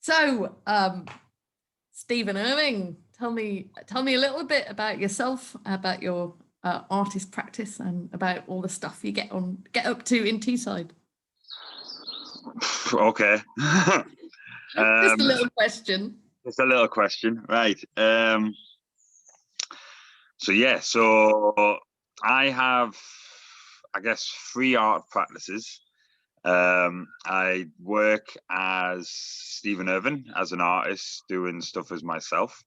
So, Stephen Irving, tell me a little bit about yourself, about your artist practice, and about all the stuff you get up to in Teesside. Okay. Just a little question. Just a little question, right? So yeah, so I have, I guess, 3 art practices. I work as Stephen Irving, as an artist, doing stuff as myself.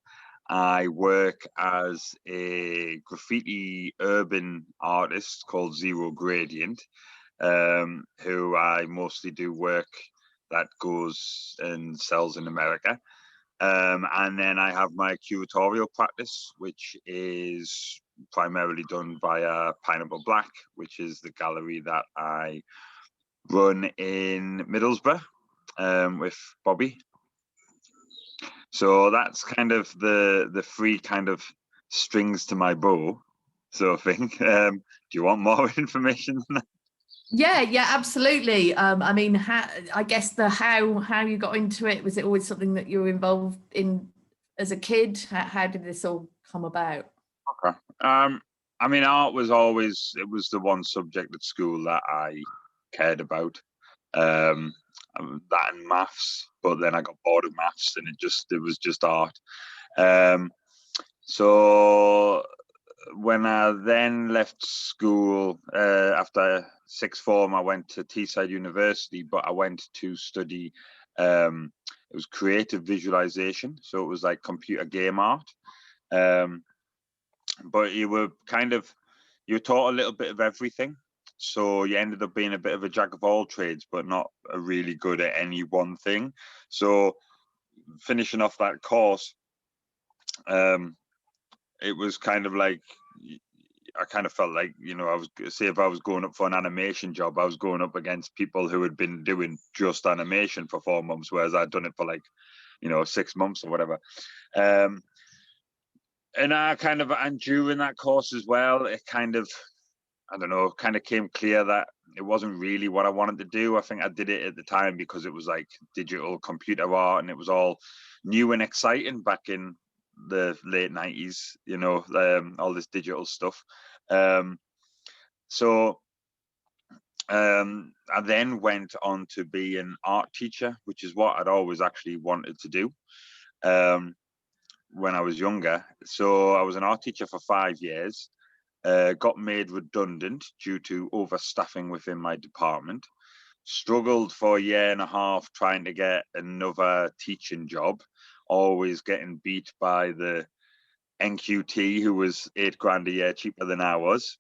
I work as a graffiti urban artist called ZeroGradient, who I mostly do work that goes and sells in America. And then I have my curatorial practice, which is primarily done via Pineapple Black, which is the gallery that I run in Middlesbrough with Bobby. So that's kind of the 3 kind of strings to my bow, sort of thing. Do you want more information than that? Yeah, absolutely. I mean, I guess how you got into it, was it always something that you were involved in as a kid? How did this all come about? Okay. I mean, art was always, it was the one subject at school that I cared about. That and maths, but then I got bored of maths and it was just art. So when I then left school, after sixth form, I went to Teesside University, but I went to study, it was creative visualization. So it was like computer game art. But you were taught a little bit of everything. So you ended up being a bit of a jack of all trades, but not really good at any one thing. So finishing off that course, it was kind of like, I kind of felt like, you know, I was, say if I was going up for an animation job, I was going up against people who had been doing just animation for 4 months, whereas I'd done it for like, you know, 6 months or whatever. And and during that course as well, it kind of, I don't know, kind of came clear that it wasn't really what I wanted to do. I think I did it at the time because it was like digital computer art and it was all new and exciting back in the late 90s, you know, all this digital stuff. I then went on to be an art teacher, which is what I'd always actually wanted to do when I was younger. So I was an art teacher for 5 years. Got made redundant due to overstaffing within my department. Struggled for a year and a half trying to get another teaching job, always getting beat by the NQT, who was £8 a year cheaper than I was.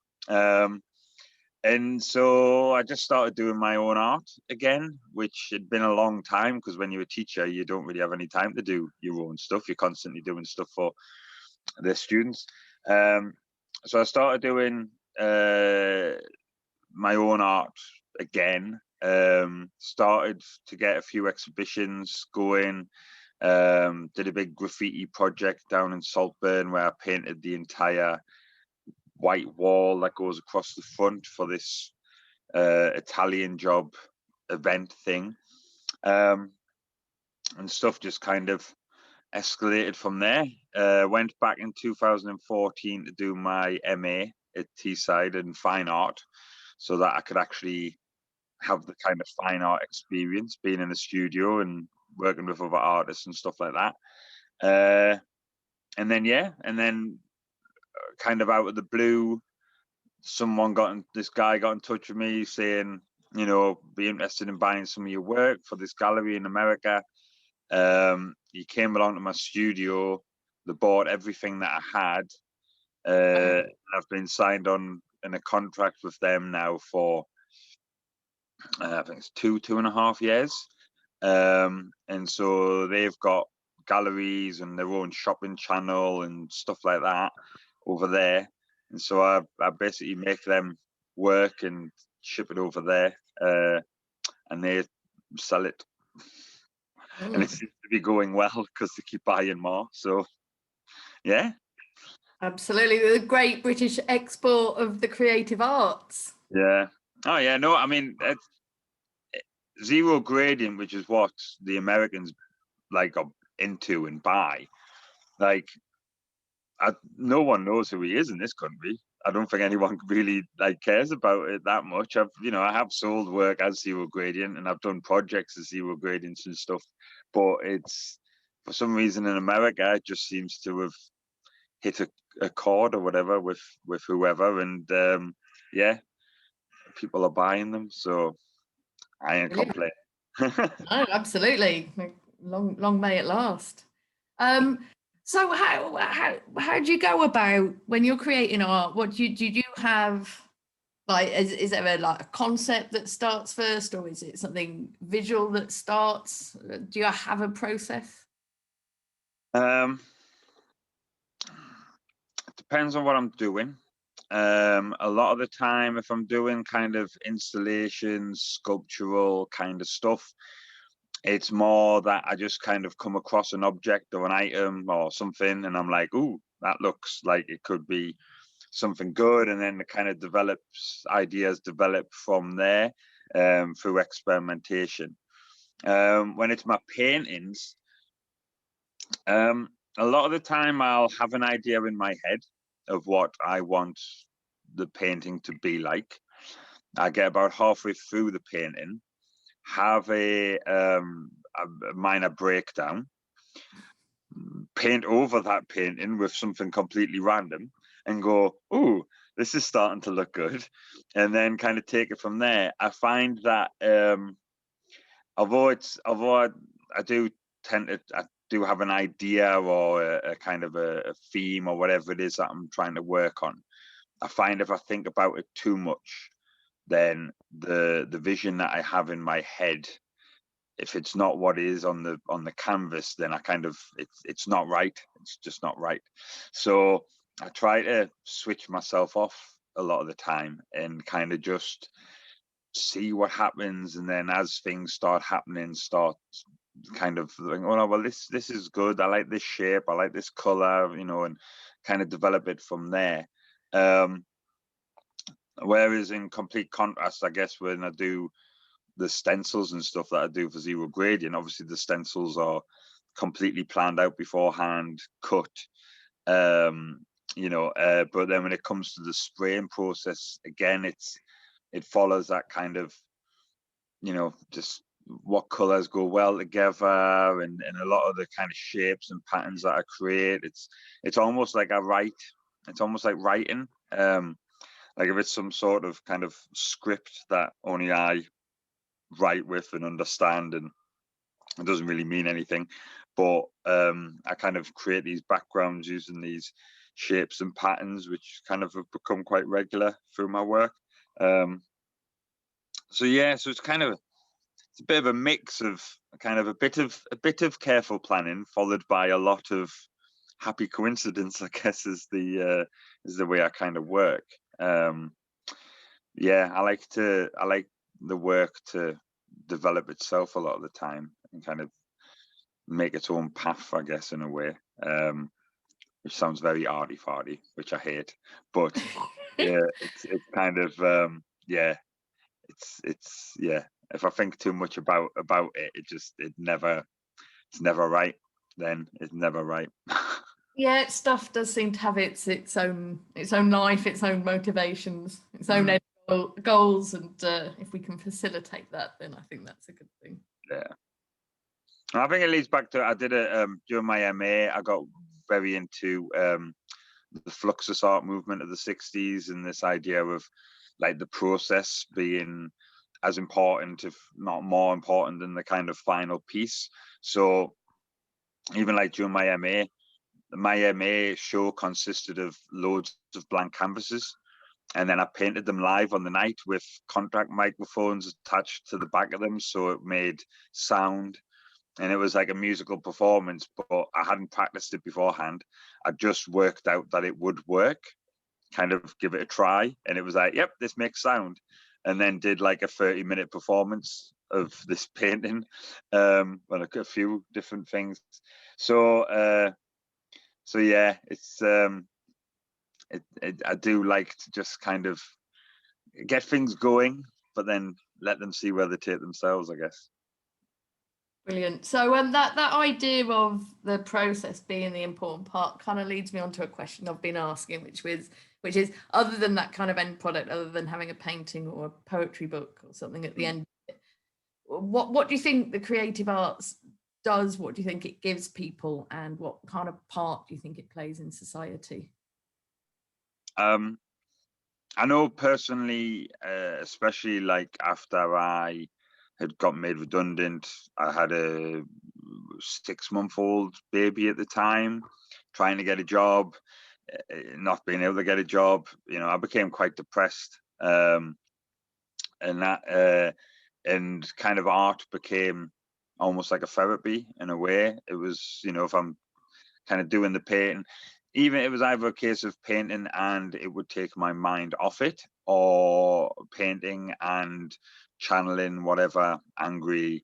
And so I just started doing my own art again, which had been a long time, because when you're a teacher, you don't really have any time to do your own stuff. You're constantly doing stuff for the students. So I started doing my own art again. Started to get a few exhibitions going. Did a big graffiti project down in Saltburn where I painted the entire white wall that goes across the front for this Italian job event thing. And stuff just kind of escalated from there. Went back in 2014 to do my MA at Teesside in fine art, so that I could actually have the kind of fine art experience, being in a studio and working with other artists and stuff like that. And then kind of out of the blue, this guy got in touch with me saying, you know, be interested in buying some of your work for this gallery in America. He came along to my studio. They bought everything that I had. I've been signed on in a contract with them now for I think it's 2.5 years. And so they've got galleries and their own shopping channel and stuff like that over there. And so I basically make them work and ship it over there, and they sell it. And it seems to be going well because they keep buying more. So, yeah. Absolutely. The great British export of the creative arts. Yeah. Oh, yeah. No, I mean, ZeroGradient, which is what the Americans like into and buy. Like, no one knows who he is in this country. I don't think anyone really like cares about it that much. I have sold work as ZeroGradient, and I've done projects as ZeroGradients and stuff, but it's, for some reason in America, it just seems to have hit a chord or whatever with whoever, and yeah, people are buying them, so I ain't Brilliant. complaining. No, absolutely. Long may it last. So how do you go about when you're creating art? What do you have, like, is there a concept that starts first, or is it something visual that starts? Do you have a process? It depends on what I'm doing. A lot of the time, if I'm doing kind of installations, sculptural kind of stuff, it's more that I just kind of come across an object or an item or something, and I'm like, ooh, that looks like it could be something good, and then it kind of ideas develop from there, through experimentation. When it's my paintings, a lot of the time I'll have an idea in my head of what I want the painting to be like. I get about halfway through the painting, have a minor breakdown, paint over that painting with something completely random, and go, ooh, this is starting to look good, and then kind of take it from there. I find that although I do tend to, I do have an idea or a kind of a theme or whatever it is that I'm trying to work on, I find if I think about it too much, then the vision that I have in my head, if it's not what is on the canvas, then I kind of, it's not right. It's just not right. So I try to switch myself off a lot of the time and kind of just see what happens, and then as things start happening, start kind of like, oh no, well, this is good, I like this shape, I like this color, and kind of develop it from there. Whereas in complete contrast, I guess, when I do the stencils and stuff that I do for ZeroGradient, obviously the stencils are completely planned out beforehand, cut, but then when it comes to the spraying process, again, it follows that kind of, just what colors go well together, and a lot of the kind of shapes and patterns that I create, it's almost like I write. It's almost like writing. Like if it's some sort of kind of script that only I write with and understand, and it doesn't really mean anything, but I kind of create these backgrounds using these shapes and patterns, which kind of have become quite regular through my work. So yeah, so it's a bit of a mix of kind of a bit of careful planning, followed by a lot of happy coincidence, I guess, is the way I kind of work. Yeah, I like the work to develop itself a lot of the time and kind of make its own path, I guess, in a way. Which sounds very arty farty, which I hate. But yeah, it's kind of yeah, it's yeah. If I think too much about it, it's never right. Then it's never right. Yeah, stuff does seem to have its own life, its own motivations, its own end goals, and if we can facilitate that, then I think that's a good thing. Yeah, I think it leads back to, I did it during my MA. I got very into the Fluxus art movement of the 60s, and this idea of like the process being as important, if not more important, than the kind of final piece. So even like during my MA show consisted of loads of blank canvases, and then I painted them live on the night with contact microphones attached to the back of them, so it made sound, and it was like a musical performance, but I hadn't practiced it beforehand. I just worked out that it would work, kind of give it a try, and it was like, yep, this makes sound. And then did like a 30-minute performance of this painting, like a few different things. So yeah, it's I do like to just kind of get things going, but then let them see where they take themselves, I guess. Brilliant. So that idea of the process being the important part kind of leads me on to a question I've been asking, which is other than that kind of end product, other than having a painting or a poetry book or something at the end, what do you think the creative arts does? What do you think it gives people, and what kind of part do you think it plays in society? I know personally, especially like after I had got made redundant, I had a 6-month-old baby at the time, trying to get a job, not being able to get a job. You know, I became quite depressed, and that and kind of art became almost like a therapy in a way. It was, you know, if I'm kind of doing the painting, even it was either a case of painting and it would take my mind off it, or painting and channeling whatever angry,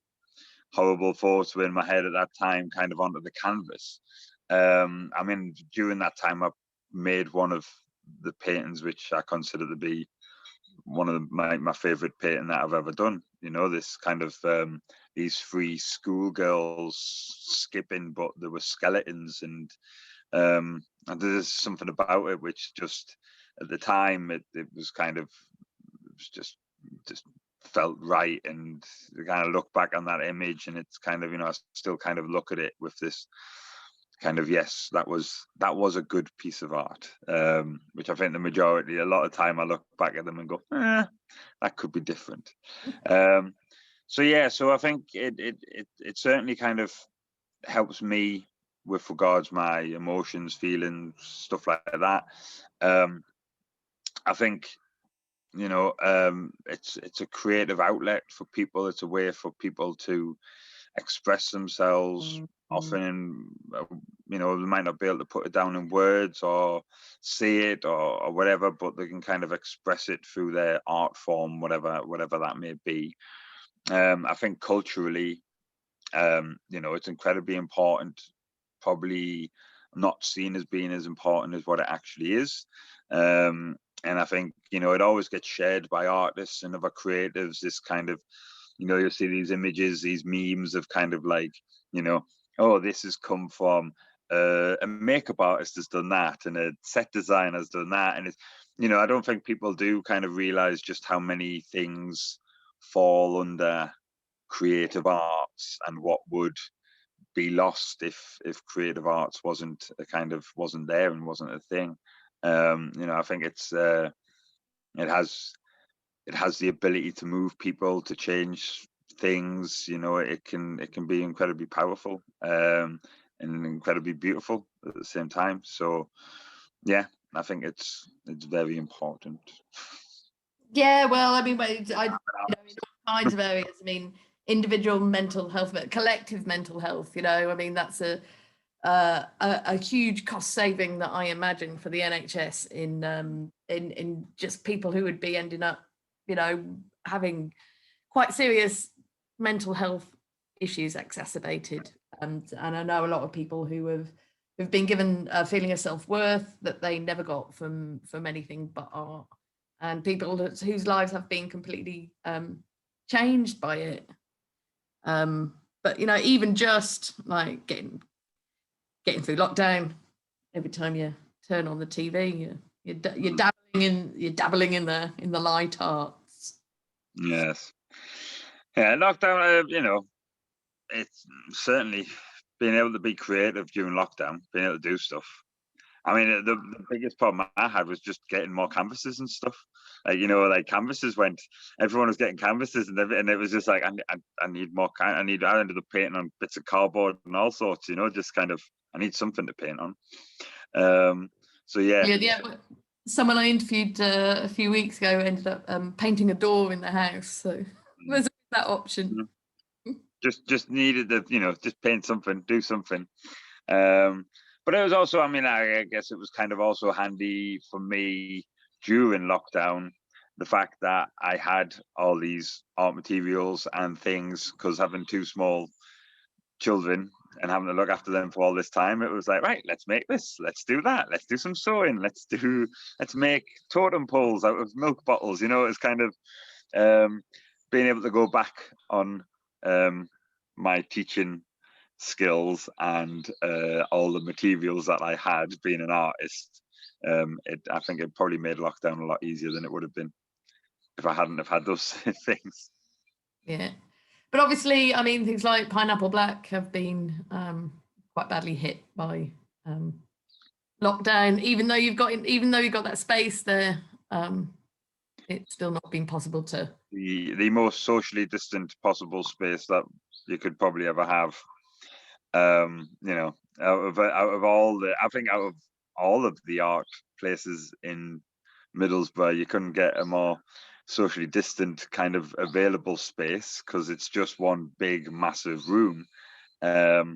horrible thoughts were in my head at that time kind of onto the canvas. I mean, during that time, I made one of the paintings which I consider to be one of my favorite painting that I've ever done. You know, this kind of these 3 schoolgirls skipping, but there were skeletons, and there's something about it which just at the time it was kind of, it was just felt right. And I kind of look back on that image, and it's kind of, you know, I still kind of look at it with this kind of, yes, that was a good piece of art, which I think the majority, a lot of time I look back at them and go, that could be different. So yeah, so I think it certainly kind of helps me with regards my emotions, feelings, stuff like that. I think, you know, it's a creative outlet for people. It's a way for people to express themselves, often in, you know, they might not be able to put it down in words or see it or whatever, but they can kind of express it through their art form, whatever that may be. I think culturally, you know, it's incredibly important, probably not seen as being as important as what it actually is. And I think, you know, it always gets shared by artists and other creatives, this kind of, you know, you'll see these images, these memes of kind of like, you know, oh, this has come from a makeup artist has done that, and a set designer has done that. And it's, you know, I don't think people do kind of realize just how many things fall under creative arts, and what would be lost if creative arts wasn't there and wasn't a thing. You know, I think it has the ability to move people, to change things. You know, it can be incredibly powerful, and incredibly beautiful at the same time. So yeah, I think it's very important. Yeah, well, I mean, in all kinds of areas. I mean, individual mental health, but collective mental health. You know, I mean, that's a huge cost saving that I imagine for the NHS in just people who would be ending up, you know, having quite serious mental health issues exacerbated. And I know a lot of people who've been given a feeling of self-worth that they never got from anything but art, and people whose lives have been completely changed by it. But you know, even just like getting through lockdown, every time you turn on the TV, you're dabbling in the light arts. Yes. Yeah, lockdown, you know, it's certainly being able to be creative during lockdown, being able to do stuff. I mean, the biggest problem I had was just getting more canvases and stuff. Like, you know, like canvases went, everyone was getting canvases, and it was just like, I need more. I ended up painting on bits of cardboard and all sorts. You know, just kind of, I need something to paint on. So yeah. Yeah. Someone I interviewed a few weeks ago ended up painting a door in the house. So there's that option. Just needed the, you know, just paint something, do something. But it was also, I mean, I guess it was kind of also handy for me during lockdown, the fact that I had all these art materials and things, because having 2 small children and having to look after them for all this time, it was like, right, let's make this, let's do that, let's do some sewing, let's make totem poles out of milk bottles. You know, it's kind of being able to go back on my teaching skills and all the materials that I had being an artist, I think it probably made lockdown a lot easier than it would have been if I hadn't have had those things. Yeah, but obviously, I mean, things like Pineapple Black have been quite badly hit by lockdown. Even though you've got that space there, it's still not been possible to. The most socially distant possible space that you could probably ever have. You know, out of all of the art places in Middlesbrough, you couldn't get a more socially distant kind of available space because it's just one big massive room. But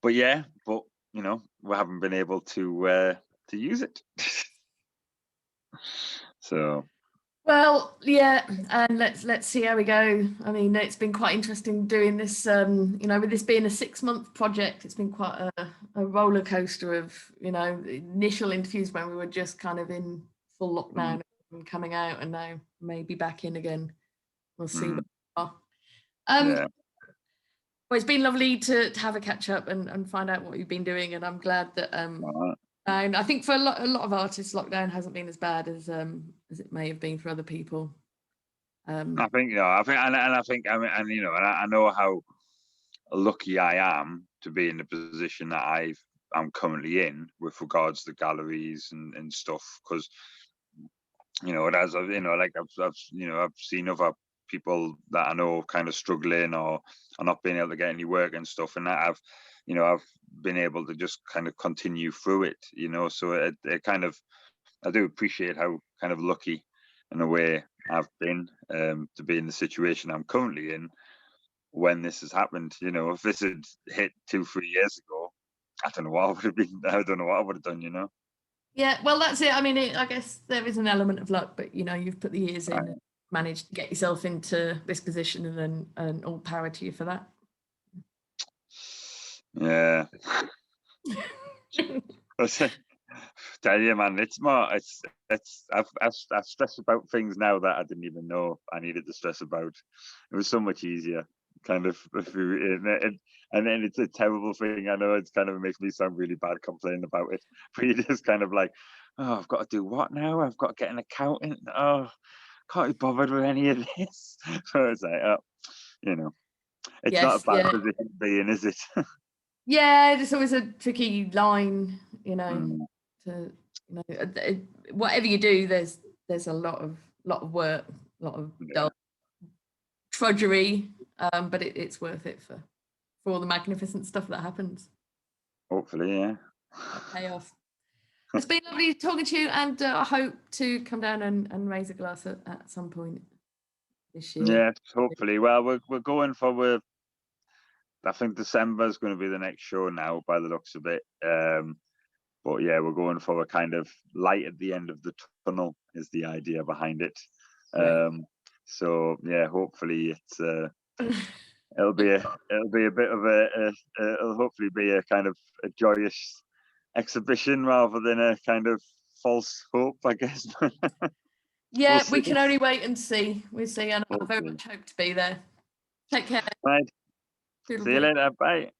you know, we haven't been able to use it. So Well, yeah, and let's see how we go. I mean, it's been quite interesting doing this. You know, with this being a 6-month project, it's been quite a roller coaster of, you know, initial interviews when we were just kind of in full lockdown and coming out, and now maybe back in again. We'll see. Where we are. yeah. Well, it's been lovely to have a catch up and find out what you've been doing, and I'm glad that and I think for a lot of artists, lockdown hasn't been as bad as it may have been for other people. I think, you know, I know how lucky I am to be in the position that I'm currently in with regards to galleries and stuff, because, you know, as I've, you know, like I've seen other people that I know kind of struggling or not being able to get any work and stuff, and that I've been able to just kind of continue through it, you know. So it kind of, I do appreciate how kind of lucky in a way I've been to be in the situation I'm currently in when this has happened. You know, if this had hit 2-3 years ago, I don't know what I would have been. I don't know what I would have done. You know. Yeah, well, that's it. I mean, I guess there is an element of luck, but you know, you've put the years in, and managed to get yourself into this position, and all power to you for that. Yeah. Tell you, man, it's more. I've stressed about things now that I didn't even know I needed to stress about. It was so much easier, kind of. And then it's a terrible thing. I know it's kind of makes me sound really bad complaining about it, but you're just kind of like, oh, I've got to do what now? I've got to get an accountant. Oh, can't be bothered with any of this. So it's like, oh, you know, it's not a bad position to be in, is it? Yeah, there's always a tricky line, you know. To, you know, whatever you do, there's a lot of work, a lot of dull trudgery, but it's worth it for all the magnificent stuff that happens. Hopefully, yeah. Payoff. It's been lovely talking to you, and I hope to come down and raise a glass at some point this year. Yeah, hopefully. Well, we're going for I think December is going to be the next show now, by the looks of it. But yeah, we're going for a kind of light at the end of the tunnel is the idea behind it. So yeah, hopefully it'll be a bit of it'll hopefully be a kind of a joyous exhibition rather than a kind of false hope, I guess. Yeah, we can only wait and see. We'll see, and I very much hope to be there. Take care. Right. See you later. Bye.